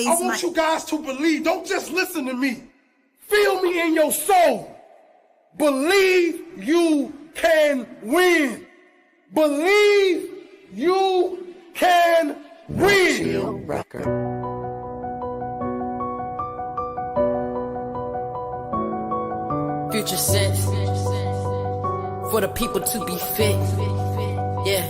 I want you guys to believe. Don't just listen to me. Feel me in your soul. Believe you can win. Believe you can win. Future sense for the people to be fit. Yeah.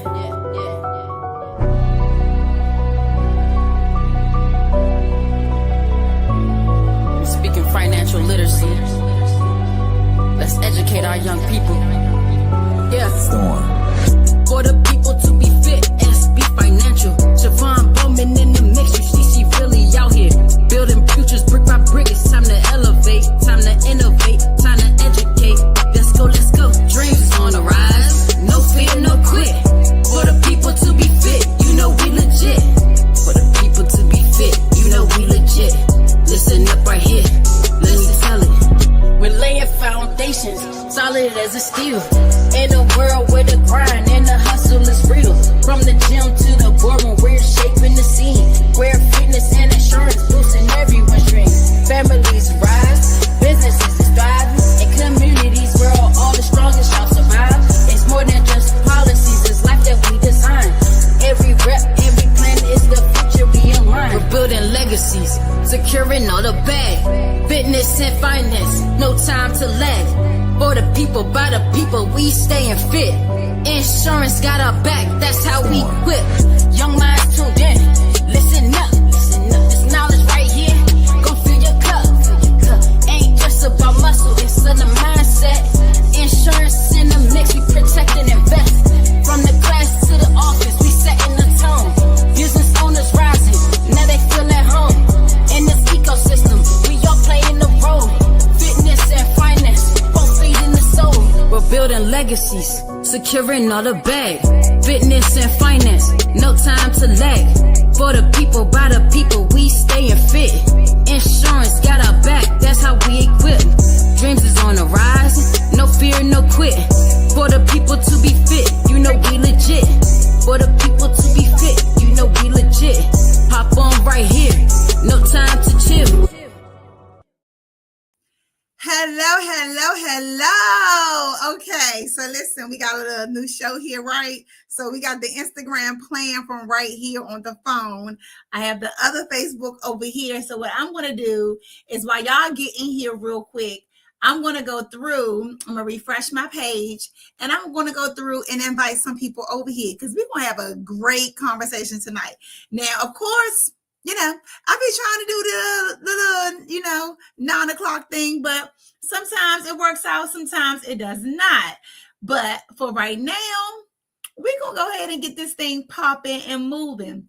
Speaking financial literacy. Let's educate our young people. Yeah. For the people to be fit, SB Financial. Siobhan Bowman in the mix, you see she really out here. Building futures brick by brick, it's time to elevate, time to innovate, time to educate. Let's go, dreams is on the rise. No fear, no quit. For the people to be fit, you know we legit. For the people to be fit, you know we legit. Listen up right here, let me tell it. We're laying foundations, solid as a steel. In a world where the grind and the hustle is real. From the gym to the boardroom, we're shaping the scene. Where fitness and insurance boosting everyone's dreams. Families rise, businesses is thriving, and communities where all the strongest shall survive. It's more than just policies, it's life that we design. Every rep, every plan is the future we align. We're building legacies, securing all the bag. Fitness and finance, no time to lag. For the people, by the people, we staying fit. Insurance got our back, that's how we quit. Young minds tuned in, listen up. This knowledge right here, gon' fill your cup. Ain't just about muscle, it's in the mindset. Insurance in the mix, we protect and invest. From the class to the office, we setting the tone. Business owners rising, now they feel at home. In this ecosystem, we all playing the role. Fitness and finance, both feeding the soul. We're building legacies, securing all the bag. Fitness and finance, no time to lag. For the people, by the people, we staying fit. Insurance got our back, that's how we equip. Dreams is on the rise, no fear, no quit. For the people to be fit, you know we legit. For the people to be fit, you know we legit. Hop on right here, no time to chill. Hello. Okay, so listen, we got a little new show here, right? So we got the Instagram playing from right here on the phone. I have the other Facebook over here. So what I'm going to do is while y'all get in here real quick, I'm going to go through, I'm going to refresh my page, and I'm going to go through and invite some people over here because we're going to have a great conversation tonight. Now, of course, you know, I be trying to do the 9 o'clock thing, but sometimes it works out, sometimes it does not. But for right now, we're going to go ahead and get this thing popping and moving.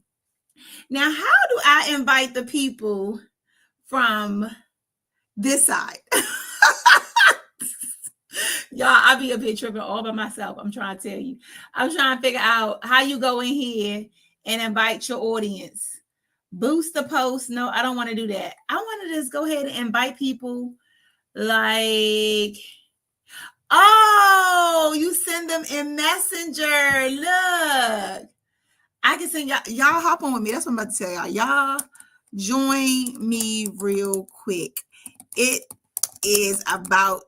Now, how do I invite the people from this side? Y'all, I be up here tripping all by myself. I'm trying to tell you. I'm trying to figure out how you go in here and invite your audience. Boost the post. No, I don't want to do that. I want to just go ahead and invite people like, oh, you send them in Messenger. Look, I can send y'all hop on with me. That's what I'm about to tell y'all. Y'all join me real quick. It is about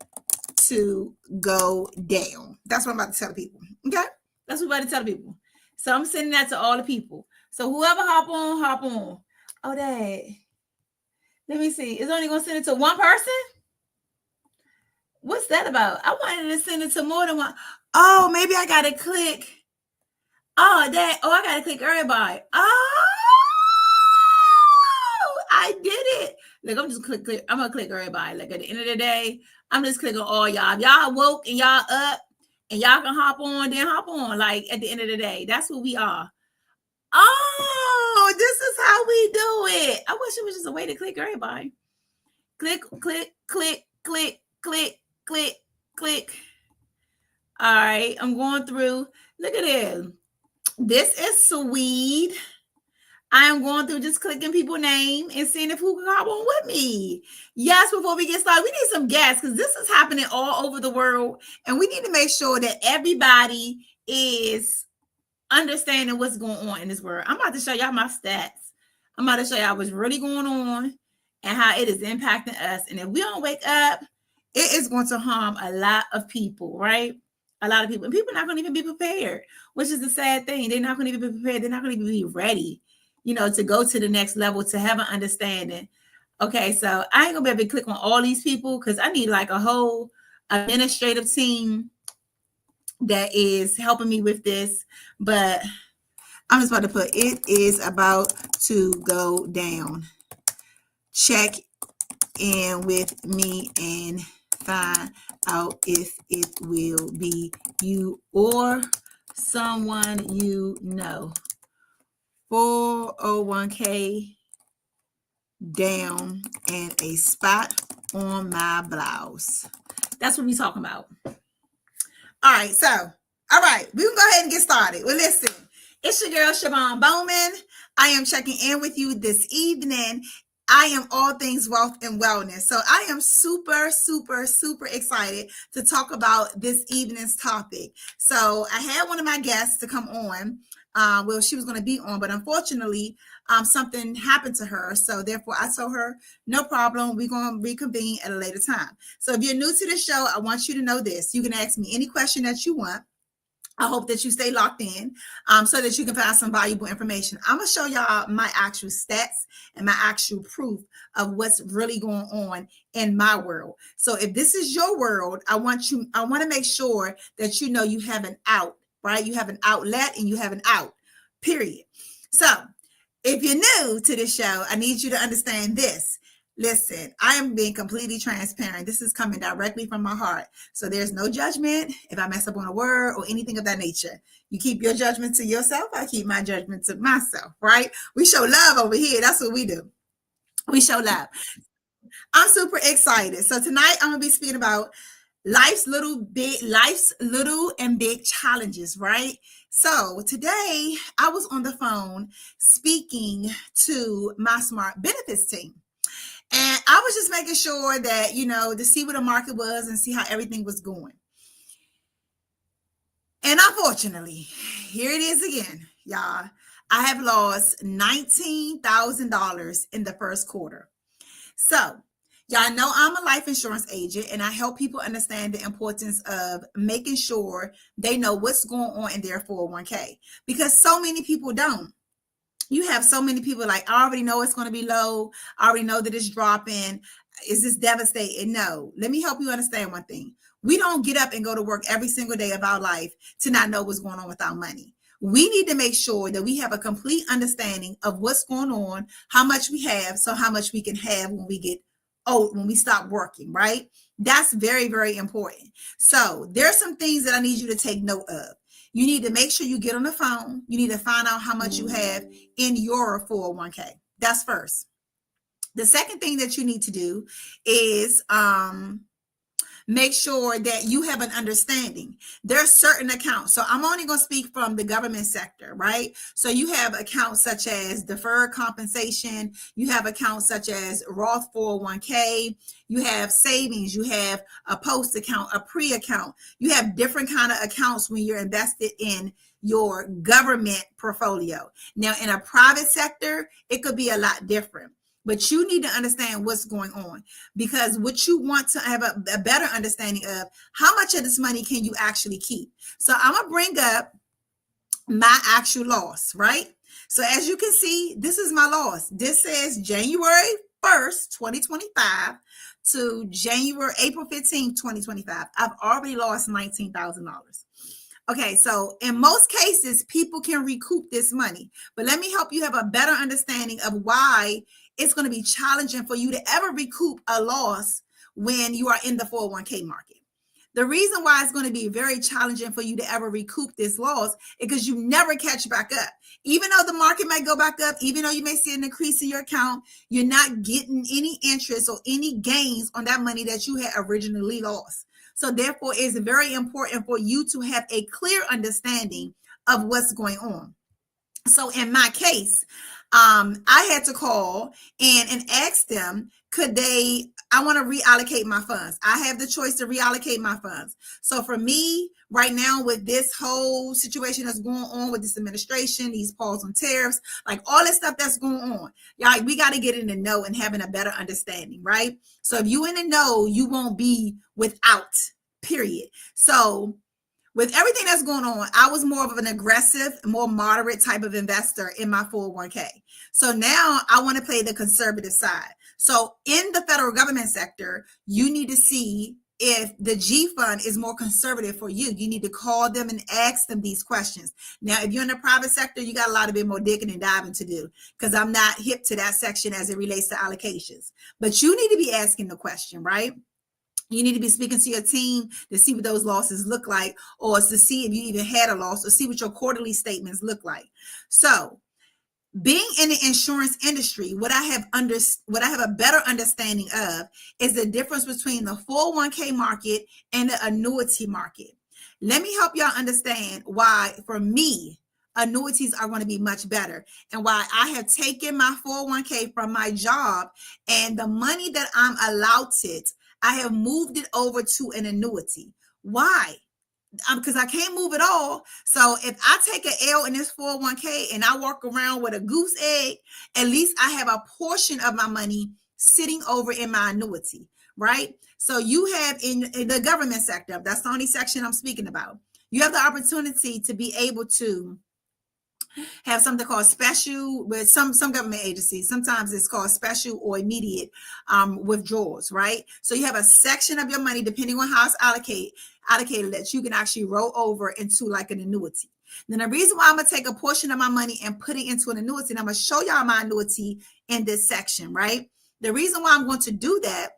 to go down. That's what I'm about to tell people. Okay? That's what I'm about to tell people. So I'm sending that to all the people. So whoever hop on. Oh, Dad. Let me see. It's only going to send it to one person? What's that about? I wanted to send it to more than one. Oh, maybe I got to click. Oh, Dad. Oh, I got to click everybody. Oh, I did it. Look, I'm just click. I'm going to click everybody. Like at the end of the day, I'm just clicking all y'all. If y'all woke and y'all up and y'all can hop on, then hop on. Like at the end of the day, that's what we are. Oh, this is how we do it. I wish it was just a way to click everybody. Click. All right, I'm going through. Look at this. This is Swede. I am going through just clicking people's name and seeing if who can hop on with me. Yes, before we get started, we need some guests because this is happening all over the world. And we need to make sure that everybody is understanding what's going on in this world. I'm about to show y'all my stats. I'm about to show y'all what's really going on and how it is impacting us. And if we don't wake up, it is going to harm a lot of people, right? A lot of people. And people are not going to even be prepared, which is the sad thing. They're not going to even be prepared. They're not going to even be ready, to go to the next level, to have an understanding. Okay, so I ain't going to be able to click on all these people because I need like a whole administrative team that is helping me with this. But I'm just about to put, it is about to go down. Check in with me and find out if it will be you or someone you know. 401k down and a spot on my blouse. That's what we're talking about. All right, so, all right, we can go ahead and get started. Well, listen, it's your girl, Siobhan Bowman. I am checking in with you this evening. I am all things wealth and wellness. So I am super, super, super excited to talk about this evening's topic. So I had one of my guests to come on. Well, she was going to be on, but unfortunately, something happened to her. So therefore, I told her, no problem. We're going to reconvene at a later time. So if you're new to the show, I want you to know this. You can ask me any question that you want. I hope that you stay locked in so that you can find some valuable information. I'm going to show y'all my actual stats and my actual proof of what's really going on in my world. So if this is your world, I want to make sure that you know you have an out, right? You have an outlet and you have an out, period. So if you're new to this show, I need you to understand this. Listen, I am being completely transparent. This is coming directly from my heart. So there's no judgment if I mess up on a word or anything of that nature. You keep your judgment to yourself. I keep my judgment to myself, right? We show love over here. That's what we do. We show love. I'm super excited. So tonight I'm going to be speaking about life's little and big challenges, right? So today I was on the phone speaking to my smart benefits team. And I was just making sure that, to see what the market was and see how everything was going. And unfortunately, here it is again, y'all. I have lost $19,000 in the first quarter. So y'all know I'm a life insurance agent and I help people understand the importance of making sure they know what's going on in their 401k because so many people don't. You have so many people like, I already know it's going to be low. I already know that it's dropping. Is this devastating? No. Let me help you understand one thing. We don't get up and go to work every single day of our life to not know what's going on with our money. We need to make sure that we have a complete understanding of what's going on, how much we have, so how much we can have when we get old, when we stop working, right? That's very, very important. So there's some things that I need you to take note of. You need to make sure you get on the phone. You need to find out how much you have in your 401k. That's first. The second thing that you need to do is make sure that you have an understanding. There are certain accounts. So I'm only going to speak from the government sector, right? So you have accounts such as deferred compensation. You have accounts such as Roth 401k. You have savings. You have a post account, a pre-account. You have different kind of accounts when you're invested in your government portfolio. Now, in a private sector, it could be a lot different. But you need to understand what's going on because what you want to have a better understanding of how much of this money can you actually keep. So I'm going to bring up my actual loss, right? So as you can see, this is my loss. This says January 1st, 2025 to April 15th, 2025. I've already lost $19,000. Okay, so in most cases, people can recoup this money. But let me help you have a better understanding of why it's going to be challenging for you to ever recoup a loss when you are in the 401k market. The reason why it's going to be very challenging for you to ever recoup this loss is because you never catch back up. Even though the market might go back up, even though you may see an increase in your account, you're not getting any interest or any gains on that money that you had originally lost. So therefore, it's very important for you to have a clear understanding of what's going on. So in my case, I had to call and ask them, I want to reallocate my funds. I have the choice to reallocate my funds. So for me, right now, with this whole situation that's going on with this administration, these pause on tariffs, like all this stuff that's going on, y'all, we got to get in the know and having a better understanding, right? So if you in the know, you won't be without, period. So with everything that's going on, I was more of an aggressive, more moderate type of investor in my 401k. So now I want to play the conservative side. So in the federal government sector, you need to see if the G fund is more conservative for you. You need to call them and ask them these questions. Now, if you're in the private sector, you got a lot of bit more digging and diving to do, because I'm not hip to that section as it relates to allocations. But you need to be asking the question, right? You need to be speaking to your team to see what those losses look like, or to see if you even had a loss, or see what your quarterly statements look like. So being in the insurance industry, what I have a better understanding of is the difference between the 401k market and the annuity market. Let me help y'all understand why, for me, annuities are going to be much better, and why I have taken my 401k from my job, and the money that I'm allotted, I have moved it over to an annuity. Why? Because I can't move it all. So if I take an L in this 401k and I walk around with a goose egg, at least I have a portion of my money sitting over in my annuity, right? So you have in the government sector, that's the only section I'm speaking about, you have the opportunity to be able to have something called special with some government agencies. Sometimes it's called special or immediate withdrawals, right? So you have a section of your money, depending on how it's allocated, that you can actually roll over into like an annuity. Then the reason why I'm going to take a portion of my money and put it into an annuity, and I'm going to show y'all my annuity in this section, right? The reason why I'm going to do that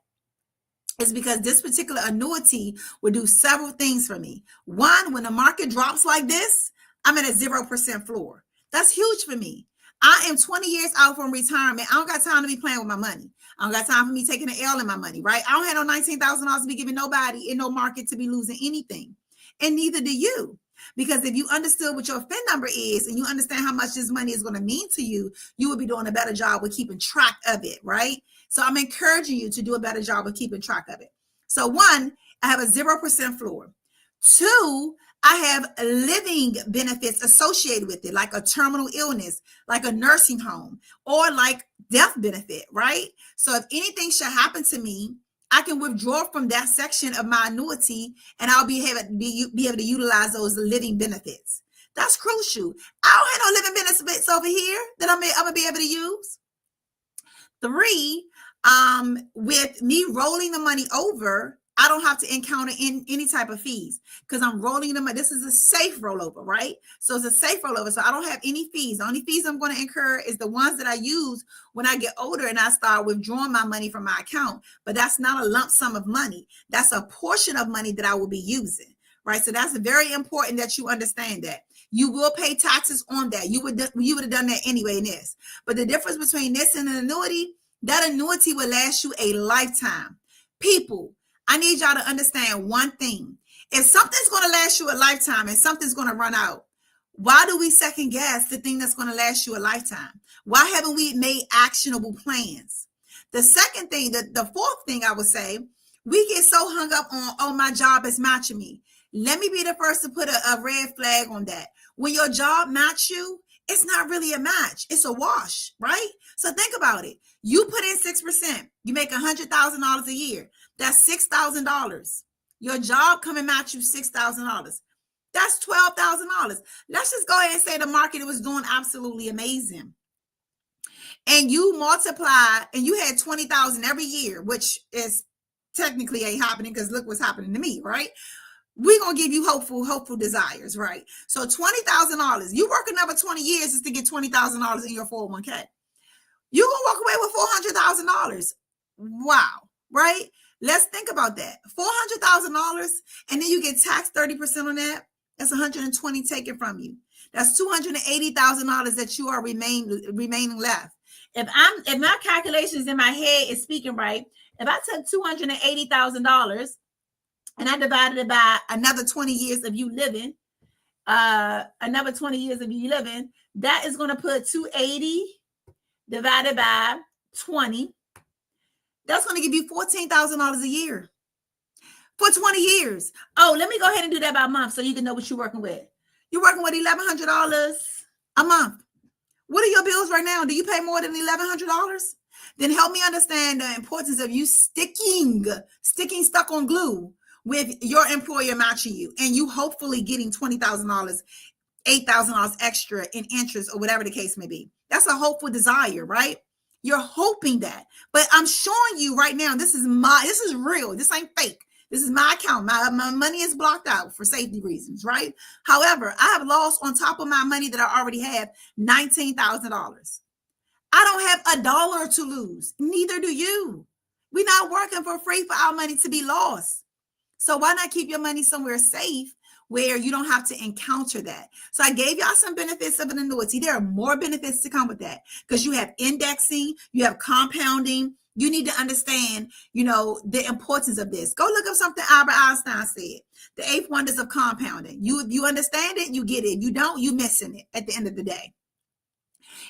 is because this particular annuity will do several things for me. One, when the market drops like this, I'm at a 0% floor. That's huge for me. I am 20 years out from retirement. I don't got time to be playing with my money. I don't got time for me taking an L in my money, right? I don't have no $19,000 to be giving nobody in no market to be losing anything. And neither do you. Because if you understood what your FIN number is and you understand how much this money is going to mean to you, you would be doing a better job with keeping track of it, right? So I'm encouraging you to do a better job of keeping track of it. So one, I have a 0% floor. Two, I have living benefits associated with it, like a terminal illness, like a nursing home, or like death benefit, right? So if anything should happen to me, I can withdraw from that section of my annuity, and I'll be able to utilize those living benefits. That's crucial. I don't have no living benefits over here that I'm gonna be able to use. Three, with me rolling the money over, I don't have to encounter any type of fees because I'm rolling them. This is a safe rollover, right? So it's a safe rollover. So I don't have any fees. The only fees I'm going to incur is the ones that I use when I get older and I start withdrawing my money from my account. But that's not a lump sum of money. That's a portion of money that I will be using, right? So that's very important that you understand that. You will pay taxes on that. You would have done that anyway in this. But the difference between this and an annuity, that annuity will last you a lifetime. People, I need y'all to understand one thing. If something's going to last you a lifetime and something's going to run out, why do we second guess the thing that's going to last you a lifetime? Why haven't we made actionable plans? The second thing, the fourth thing I would say, we get so hung up on, oh, my job is matching me. Let me be the first to put a red flag on that. When your job match you, it's not really a match. It's a wash, right? So think about it. You put in 6%. You make $100,000 a year. That's $6,000. Your job come and match you $6,000. That's $12,000. Let's just go ahead and say the market was doing absolutely amazing. And you multiply, and you had 20,000 every year, which is technically ain't happening because look what's happening to me, right? We're going to give you hopeful desires, right? So $20,000. You work another 20 years just to get $20,000 in your 401k. You're going to walk away with $400,000. Wow, right? Let's think about that. $400,000, and then you get taxed 30% on that. That's $120,000 taken from you. That's $280,000 that you are remaining left. If my calculations in my head is speaking right, if I took $280,000 and I divided it by another 20 years of you living, that is going to put 280 divided by 20. That's going to give you $14,000 a year for 20 years. Oh, let me go ahead and do that by month so you can know what you're working with. You're working with $1,100 a month. What are your bills right now? Do you pay more than $1,100? Then help me understand the importance of you sticking stuck on glue with your employer matching you and you hopefully getting $20,000, $8,000 extra in interest or whatever the case may be. That's a hopeful desire, right? You're hoping that. But I'm showing you right now, this is real. This ain't fake. This is my account. My money is blocked out for safety reasons, right? However, I have lost on top of my money that I already have $19,000. I don't have a dollar to lose. Neither do you. We're not working for free for our money to be lost. So why not keep your money somewhere safe where you don't have to encounter that? So I gave y'all some benefits of an annuity. There are more benefits to come with that because you have indexing, you have compounding. You need to understand, the importance of this. Go look up something Albert Einstein said. The 8 wonders of compounding. You understand it, you get it. You don't, you missing it at the end of the day.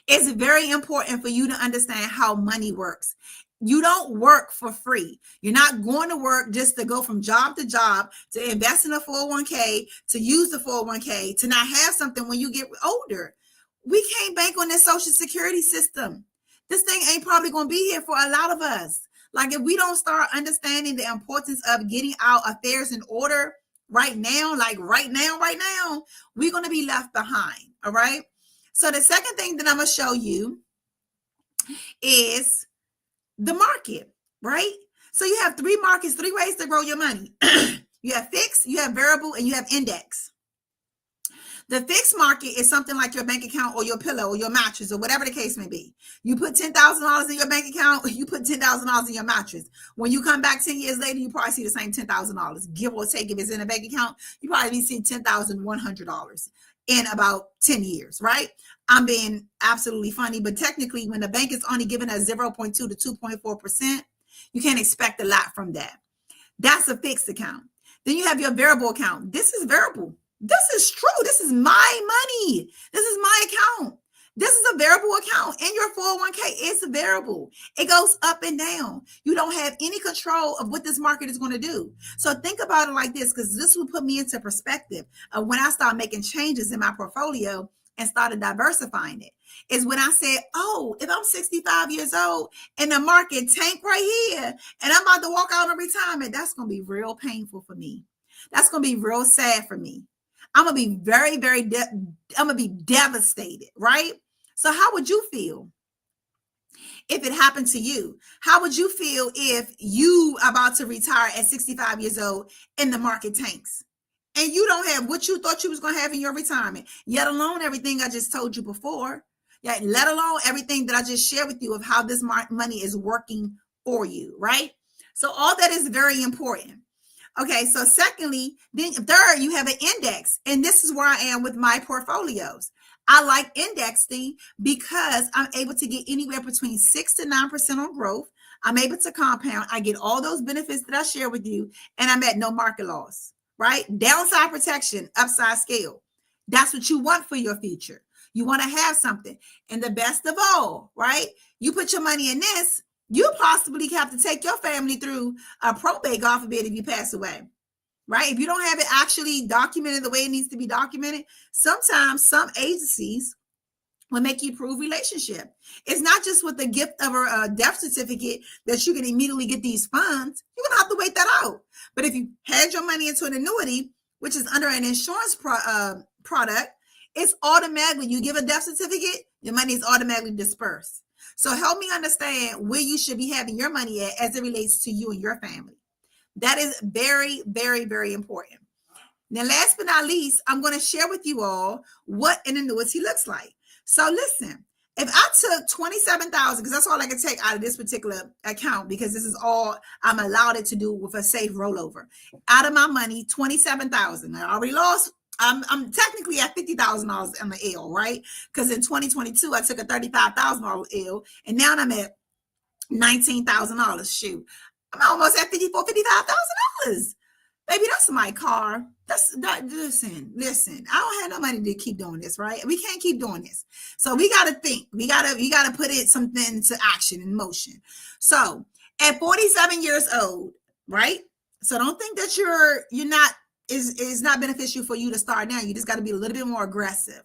It's very important for you to understand how money works. You don't work for free. You're not going to work just to go from job to job, to invest in a 401k, to use the 401k, to not have something when you get older. We can't bank on this Social Security system. This thing ain't probably going to be here for a lot of us. Like if we don't start understanding the importance of getting our affairs in order right now, we're going to be left behind. All right. So the second thing that I'm going to show you is the market, right? So you have 3 markets, 3 ways to grow your money. You have fixed, you have variable, and you have index. The fixed market is something like your bank account or your pillow or your mattress or whatever the case may be. You put $10,000 in your bank account, you put $10,000 in your mattress. When you come back 10 years later, you probably see the same $10,000. Give or take, if it's in a bank account, you probably see $10,100 in about 10 years, right? I'm being absolutely funny, but technically when the bank is only giving us 0.2 to 2.4%, you can't expect a lot from that. That's a fixed account. Then you have your variable account. This is variable. This is true. This is my money. This is my account. This is a variable account, and your 401k is variable. It goes up and down. You don't have any control of what this market is going to do. So think about it like this, because this will put me into perspective of when I start making changes in my portfolio and started diversifying it. Is when I said, oh, if I'm 65 years old and the market tank right here and I'm about to walk out of retirement, that's going to be real painful for me. That's going to be real sad for me. I'm going to be very, I'm going to be devastated, right? So how would you feel if it happened to you? How would you feel if you are about to retire at 65 years old and the market tanks and you don't have what you thought you was going to have in your retirement, yet alone everything I just told you before, let alone everything that I just shared with you of how this money is working for you, right? So all that is very important. Okay, so secondly, then third, you have an index, and this is where I am with my portfolios. I like indexing because I'm able to get anywhere between 6 to 9% on growth. I'm able to compound. I get all those benefits that I share with you, and I'm at no market loss, right? Downside protection, upside scale. That's what you want for your future. You want to have something. And the best of all, right? You put your money in this, you possibly have to take your family through a probate, God forbid, if you pass away, right? If you don't have it actually documented the way it needs to be documented, sometimes some agencies will make you prove relationship. It's not just with the gift of a death certificate that you can immediately get these funds. You're going to have to wait that out. But if you had your money into an annuity, which is under an insurance product, it's automatically, you give a death certificate, your money is automatically dispersed. So help me understand where you should be having your money at as it relates to you and your family. That is very, very, very important. Now, last but not least, I'm going to share with you all what an annuity looks like. So listen, if I took $27,000, because that's all I can take out of this particular account, because this is all I'm allowed it to do with a safe rollover. Out of my money, $27,000. I already lost. I'm technically at $50,000 on the L, right? Because in 2022, I took a $35,000 L, and now I'm at $19,000. Shoot, I'm almost at $55,000. Baby, that's my car. Listen. I don't have no money to keep doing this, right? We can't keep doing this. So we gotta think. We gotta put it something into action, in motion. So at 47 years old, right? So don't think that you're not is not beneficial for you to start now. You just got to be a little bit more aggressive.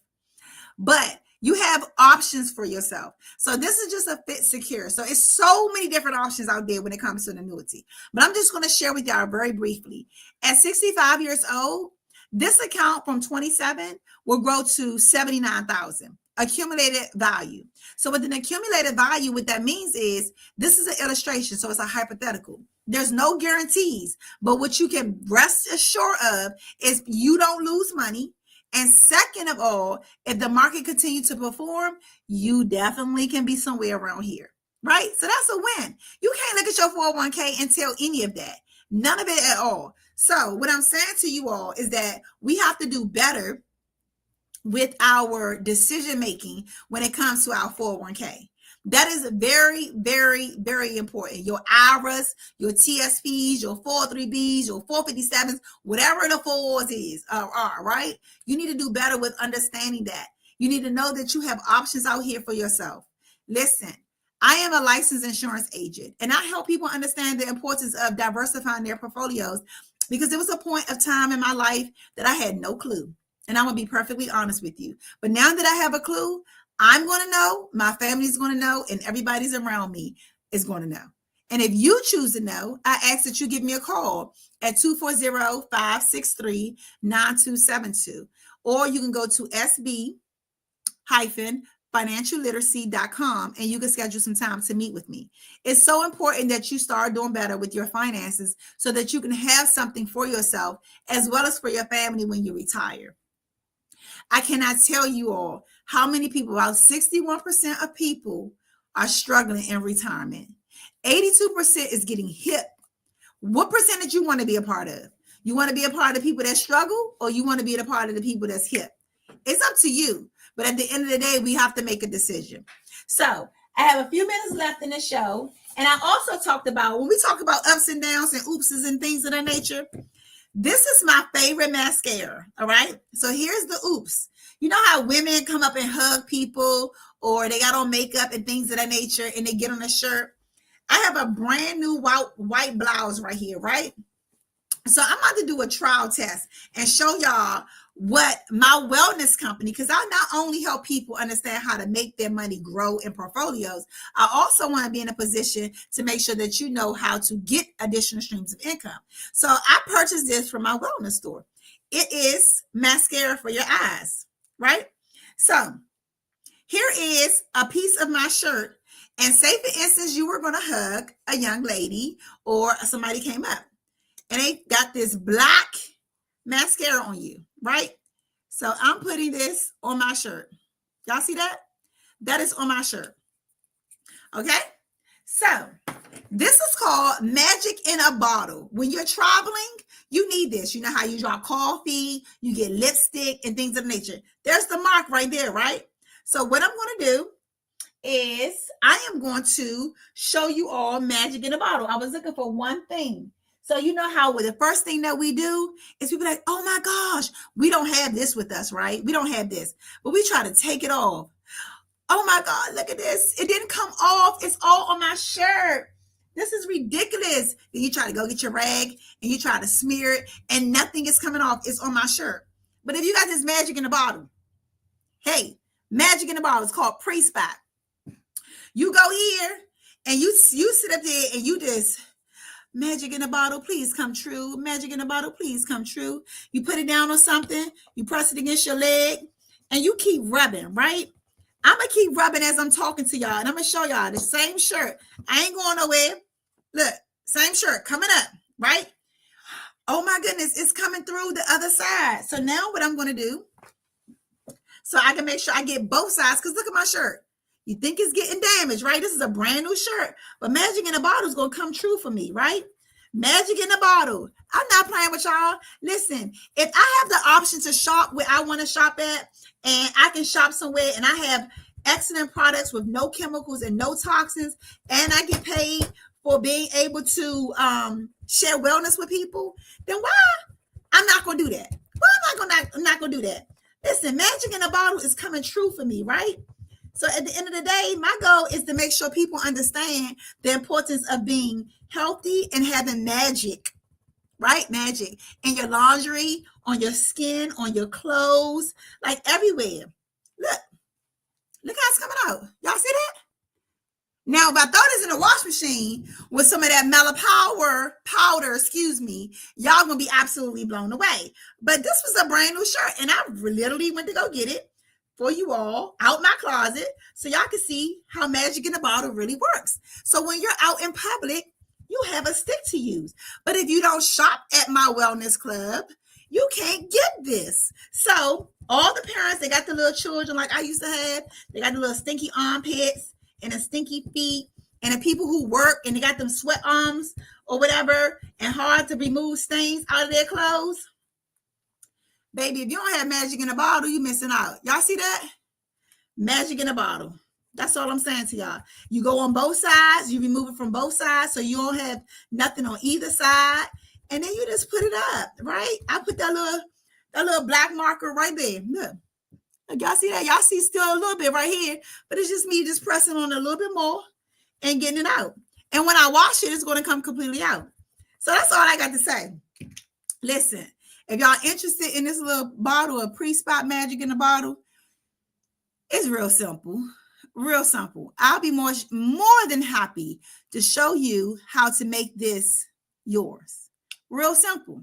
But you have options for yourself. So this is just a fit secure. So it's so many different options out there when it comes to an annuity. But I'm just going to share with y'all very briefly. At 65 years old, this account from 27 will grow to 79,000 accumulated value. So with an accumulated value, what that means is this is an illustration. So it's a hypothetical. There's no guarantees, but what you can rest assured of is you don't lose money. And second of all, if the market continues to perform, you definitely can be somewhere around here, right? So that's a win. You can't look at your 401k and tell any of that, none of it at all. So what I'm saying to you all is that we have to do better with our decision making when it comes to our 401k. That is very, very, very important. Your IRAs, your TSPs, your 403Bs, your 457s, whatever the fours are, right? You need to do better with understanding that. You need to know that you have options out here for yourself. Listen, I am a licensed insurance agent, and I help people understand the importance of diversifying their portfolios because there was a point of time in my life that I had no clue. And I'm going to be perfectly honest with you. But now that I have a clue, I'm going to know, my family's going to know, and everybody's around me is going to know. And if you choose to know, I ask that you give me a call at 240-563-9272. Or you can go to sb-financialliteracy.com and you can schedule some time to meet with me. It's so important that you start doing better with your finances so that you can have something for yourself as well as for your family when you retire. I cannot tell you all how many people, about 61% of people are struggling in retirement. 82% is getting hip. What percentage you want to be a part of? You want to be a part of the people that struggle, or you want to be a part of the people that's hip? It's up to you. But at the end of the day, we have to make a decision. So I have a few minutes left in the show. And I also talked about, when we talk about ups and downs and oopses and things of that nature, this is my favorite mascara, all right? So here's the oops. You know how women come up and hug people, or they got on makeup and things of that nature, and they get on a shirt? I have a brand new white blouse right here, right? So I'm about to do a trial test and show y'all what my wellness company, because I not only help people understand how to make their money grow in portfolios, I also want to be in a position to make sure that you know how to get additional streams of income. So I purchased this from my wellness store. It is mascara for your eyes, right? So here is a piece of my shirt. And say, for instance, you were going to hug a young lady or somebody came up and they got this black mascara on you, right? So I'm putting this on my shirt. Y'all see that? That is on my shirt. Okay? So this is called magic in a bottle. When you're traveling, you need this. You know how you drop coffee, you get lipstick and things of nature. There's the mark right there, right? So what I'm going to do is I am going to show you all magic in a bottle. I was looking for one thing. So you know how the first thing that we do is people like, oh my gosh, we don't have this with us, right? We don't have this, but we try to take it off. Oh my God, look at this. It didn't come off. It's all on my shirt. This is ridiculous. Then you try to go get your rag and you try to smear it and nothing is coming off. It's on my shirt. But if you got this magic in a bottle, hey, magic in a bottle, it's called pre-spot. You go here and you sit up there and you just, magic in a bottle, please come true. Magic in a bottle, please come true. You put it down on something, you press it against your leg, and you keep rubbing, right? I'm going to keep rubbing as I'm talking to y'all, and I'm going to show y'all the same shirt. I ain't going nowhere. Look, same shirt coming up, right? Oh my goodness, it's coming through the other side. So now what I'm going to do, so I can make sure I get both sides, because look at my shirt. You think it's getting damaged, right? This is a brand new shirt, but magic in a bottle is going to come true for me, right? Magic in a bottle. I'm not playing with y'all. Listen, if I have the option to shop where I want to shop at, and I can shop somewhere and I have excellent products with no chemicals and no toxins, and I get paid for being able to share wellness with people, then why I'm not gonna do that? Why am I'm not gonna do that? Listen, magic in a bottle is coming true for me, right? So at the end of the day, my goal is to make sure people understand the importance of being healthy and having magic, right? Magic in your laundry, on your skin, on your clothes, like everywhere. Look how it's coming out. Y'all see that? Now, if I throw this in a wash machine with some of that Mellow powder, y'all gonna be absolutely blown away. But this was a brand new shirt, and I literally went to go get it for you all out my closet so y'all can see how magic in a bottle really works. So when you're out in public, you have a stick to use. But if you don't shop at my wellness club, you can't get this. So all the parents, they got the little children like I used to have. They got the little stinky armpits and the stinky feet, and the people who work and they got them sweat arms or whatever and hard to remove stains out of their clothes. Baby, if you don't have magic in a bottle, you're missing out. Y'all see that? Magic in a bottle. That's all I'm saying to y'all. You go on both sides, you remove it from both sides so you don't have nothing on either side, and then you just put it up, right? I put that little black marker right there. Look, y'all see that? Y'all see still a little bit right here, but it's just me just pressing on a little bit more and getting it out. And when I wash it, it's going to come completely out. So that's all I got to say. Listen, if y'all interested in this little bottle of pre-spot magic in a bottle, it's real simple. Real simple. I'll be more than happy to show you how to make this yours. Real simple.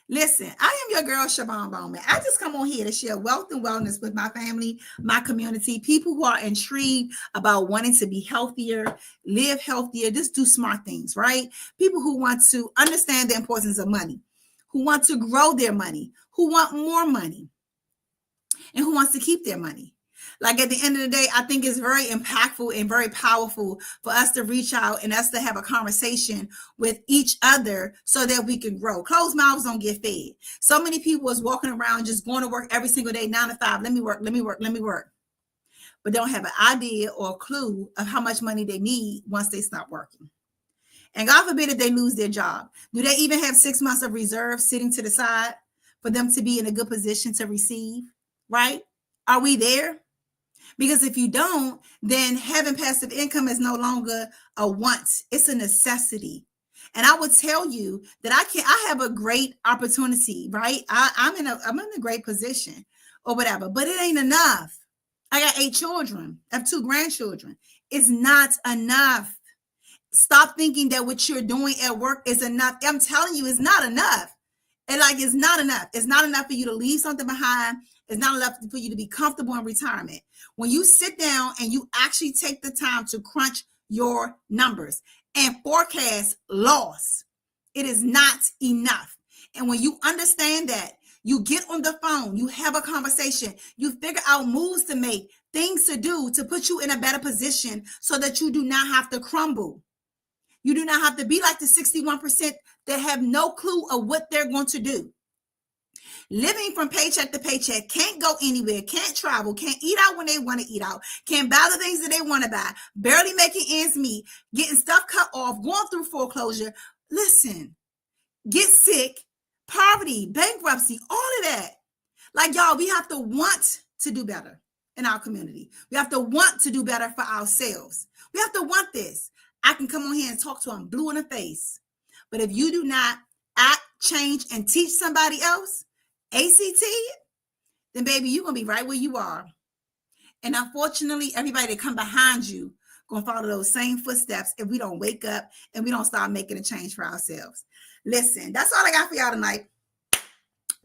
Listen, I am your girl, Siobhan Bowman. I just come on here to share wealth and wellness with my family, my community, people who are intrigued about wanting to be healthier, live healthier, just do smart things, right? People who want to understand the importance of money, who want to grow their money, who want more money, and who wants to keep their money. Like at the end of the day, I think it's very impactful and very powerful for us to reach out and us to have a conversation with each other so that we can grow. Closed mouths don't get fed. So many people is walking around just going to work every single day, 9 to 5. Let me work. But don't have an idea or a clue of how much money they need once they stop working. And God forbid if they lose their job. Do they even have 6 months of reserve sitting to the side for them to be in a good position to receive? Right? Are we there? Because if you don't, then having passive income is no longer a want. It's a necessity. And I would tell you that I have a great opportunity, right? I'm in a great position or whatever, but it ain't enough. I got 8 children. I have 2 grandchildren. It's not enough. Stop thinking that what you're doing at work is enough. I'm telling you, it's not enough. It's not enough. It's not enough for you to leave something behind. It's not enough for you to be comfortable in retirement. When you sit down and you actually take the time to crunch your numbers and forecast loss, it is not enough. And when you understand that, you get on the phone, you have a conversation, you figure out moves to make, things to do to put you in a better position so that you do not have to crumble. You do not have to be like the 61% that have no clue of what they're going to do. Living from paycheck to paycheck, can't go anywhere, can't travel, can't eat out when they want to eat out, can't buy the things that they want to buy, barely making ends meet, getting stuff cut off, going through foreclosure. Listen, get sick, poverty, bankruptcy, all of that. Like, y'all, we have to want to do better in our community. We have to want to do better for ourselves. We have to want this. I can come on here and talk to them blue in the face. But if you do not act, change, and teach somebody else, ACT, then baby, you're going to be right where you are. And unfortunately, everybody that come behind you going to follow those same footsteps if we don't wake up and we don't start making a change for ourselves. Listen, that's all I got for y'all tonight.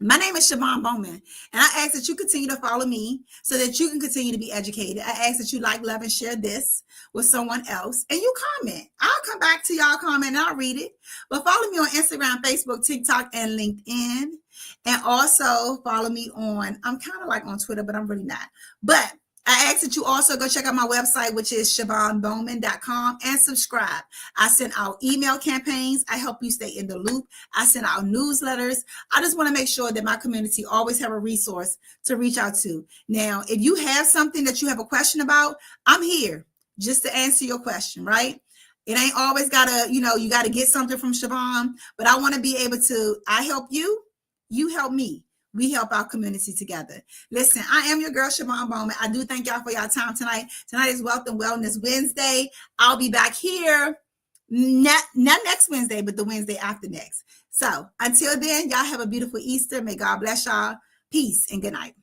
My name is Siobhan Bowman, and I ask that you continue to follow me so that you can continue to be educated. I ask that you like, love, and share this with someone else, and you comment. I'll come back to y'all comment and I'll read it. But follow me on Instagram, Facebook, TikTok, and LinkedIn. And also follow me on, I'm kind of like on Twitter, but I'm really not. But I ask that you also go check out my website, which is SiobhanBowman.com, and subscribe. I send out email campaigns. I help you stay in the loop. I send out newsletters. I just want to make sure that my community always have a resource to reach out to. Now, if you have something that you have a question about, I'm here just to answer your question, right? It ain't always gotta, you gotta get something from Siobhan, but I want to be able to, I help you, you help me. We help our community together. Listen, I am your girl, Siobhan Bowman. I do thank y'all for your time tonight. Tonight is Wealth and Wellness Wednesday. I'll be back here not next Wednesday, but the Wednesday after next. So until then, y'all have a beautiful Easter. May God bless y'all. Peace and good night.